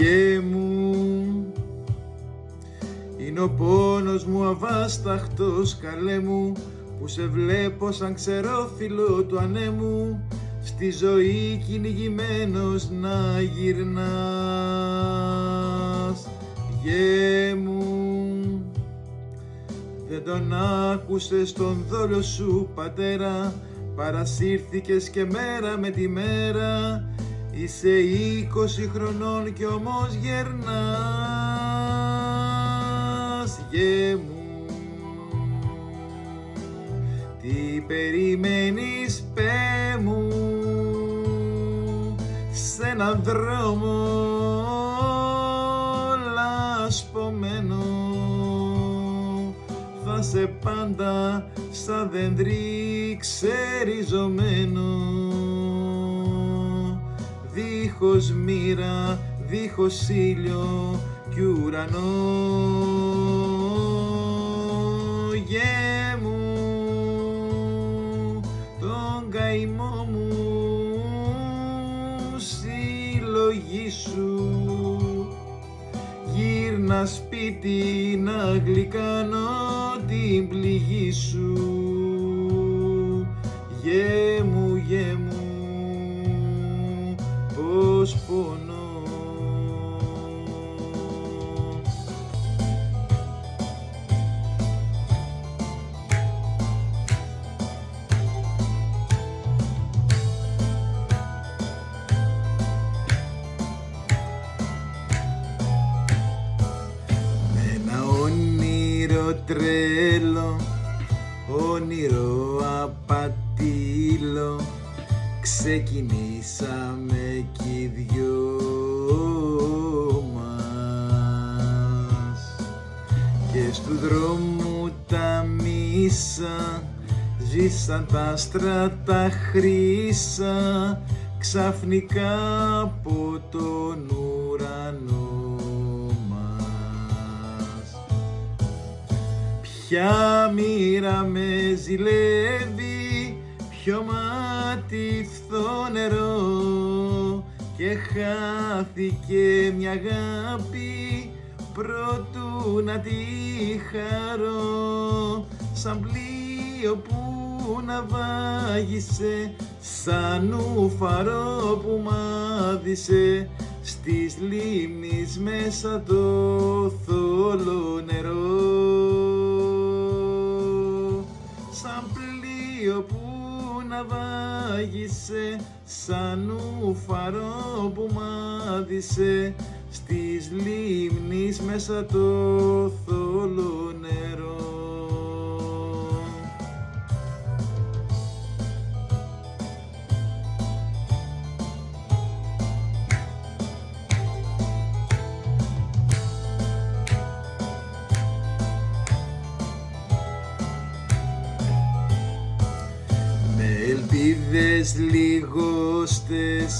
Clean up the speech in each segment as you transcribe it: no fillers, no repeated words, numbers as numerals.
Γιέ μου, είναι ο πόνος μου αβάσταχτος, καλέ μου, που σε βλέπω σαν ξερόφυλλο του ανέμου, στη ζωή κυνηγημένος να γυρνάς. Γιέ μου, δεν τον άκουσες τον δόλο σου πατέρα, παρασύρθηκες και μέρα με τη μέρα, είσαι 20 χρονών κι όμως γερνάς. Γιέ μου, τι περιμένεις πέ μου, σ' έναν δρόμο λασπωμένο, θα σε πάντα σαν δέντρι ξεριζωμένο, δίχως μοίρα, δίχως ήλιο κι ουρανό. Γιέ μου, τον καημό μου συλλογή σου, γύρνα σπίτι να γλυκάνω την πληγή σου. Γιέ μου, γιέ μου, πως πονώ. Με ένα όνειρο τρέλο, όνειρο απατήλο, ξεκινήσαμε κι οι δυο μας, και στου δρόμου τα μίσα, ζήσαν τα άστρα τα χρύσα, ξαφνικά από τον ουρανό μας. Ποια μοίρα με ζηλεύει, ποιο μάτι φθό νερό, και χάθηκε μια αγάπη προτού να τη χαρώ, σαν πλοίο που ναυάγησε, σαν ουφαρό που μάδισε, στις λίμνης μέσα το θόλο νερό, σαν πλοίο που ναυάγησε, σαν ουφαρό που μάδισε, στις λίμνης μέσα το θόλο νερό. Ελπίδες λιγόστες,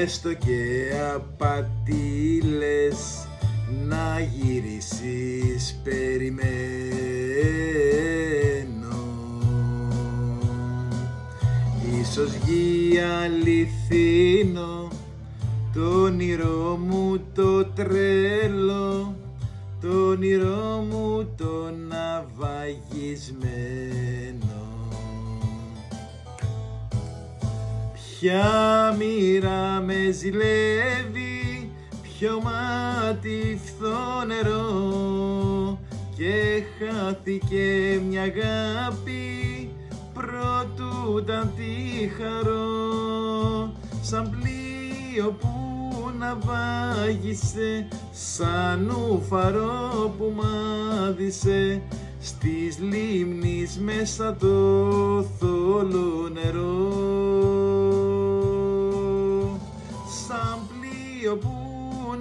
έστω και απατήλες, να γυρίσεις περιμένω. Ίσως βγει αληθινό το όνειρό μου το τρέλο, το όνειρό μου το ναυαγισμένο. Ποια μοίρα με ζηλεύει, ποιο μάτι φθό νερό, και χάθηκε μια αγάπη προτού να τη χαρώ, σαν πλοίο που ναυάγησε, σαν ουφαρό που μάδισε, στις λίμνης μέσα το θόλο νερό, σαν πλοίο που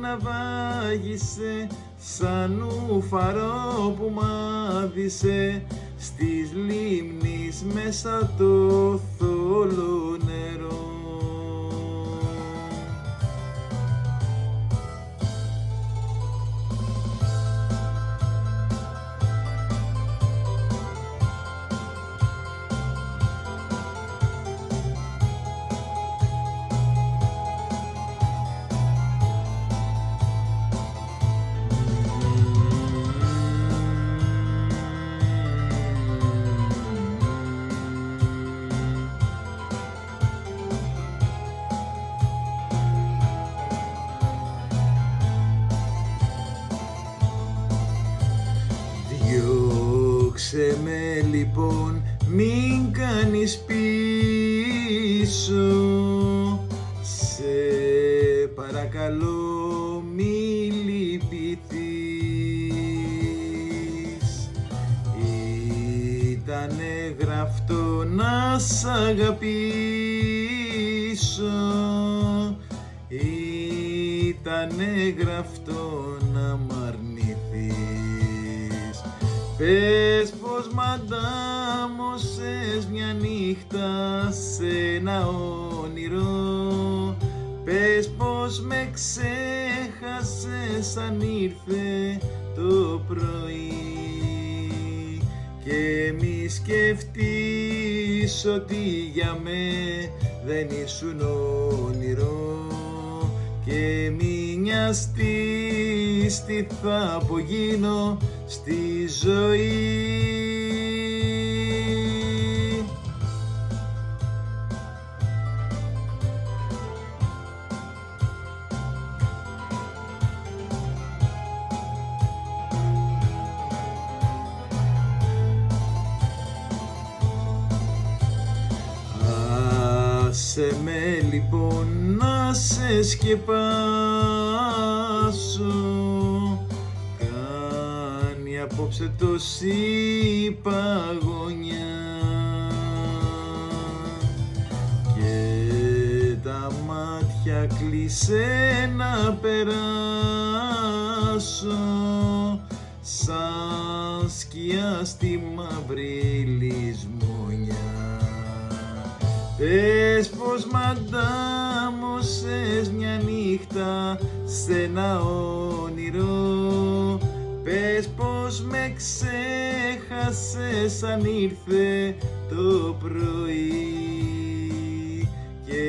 ναυάγησε, σαν ουφαρό που μάδισε, στις λίμνης μέσα το θόλο νερό. Άσε με λοιπόν, μην κάνεις πίσω, σε παρακαλώ μη λυπηθείς. Ήτανε γραφτό να σ' αγαπήσω, ήτανε γραφτό να μ' αρνηθείς. Πες πως μ' αντάμωσες μια νύχτα σε ένα όνειρο, πες πως με ξέχασες αν ήρθε το πρωί, και μη σκεφτείς ότι για με δεν ήσουν όνειρο, και μη νοιαστείς τι θα απογίνω στη ζωή. Άσε με λοιπόν να σε σκεπάσω, κάνει απόψε τόση παγωνιά, και τα μάτια κλείσε να περάσω σαν σκιά στη μαύρη λησμονιά. Πες πως μ' αντάμωσες μια νύχτα σε ένα όνειρο, πες πως με ξέχασες αν ήρθε το πρωί, και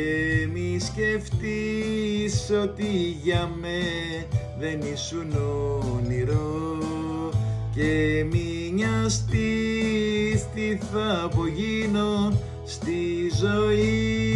μη σκεφτείς ότι για με δεν ήσουν όνειρο, και μη νοιαστείς τι θα απογίνω στη ζωή.